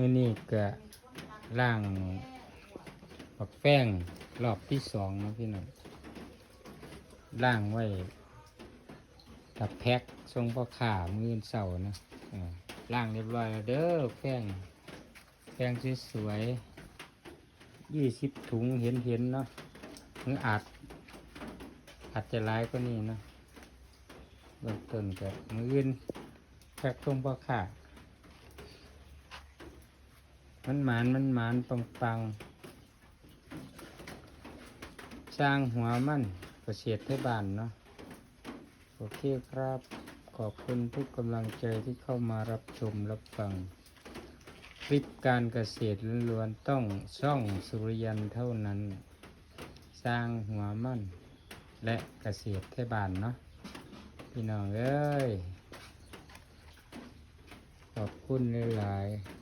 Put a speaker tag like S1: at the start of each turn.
S1: มื้อนี้ก็ล่างปักแป้งรอบที่สองนะพี่น้องล่างไว้ถ้าแพ็คทรงพ่อขามื้อเสาร์นะล่างเรียบร้อยแล้วเด้อแป้งสวยๆ20 ถุงเห็นเนาะมันอาจจะหลายกว่านี้นะเบื้องต้นก็มื้อแพ็คทรงพ่อขามันหมานปังสร้างหัวมันเกษตรไทยบ้านเนาะโอเคครับขอบคุณทุกกำลังใจที่เข้ามารับชมรับฟังคลิปการเกษตรล้วนๆต้องช่องสุริยันเท่านั้นสร้างหัวมันและเกษตรไทยบ้านเนาะพี่น้องเอ้ยขอบคุณหลายๆ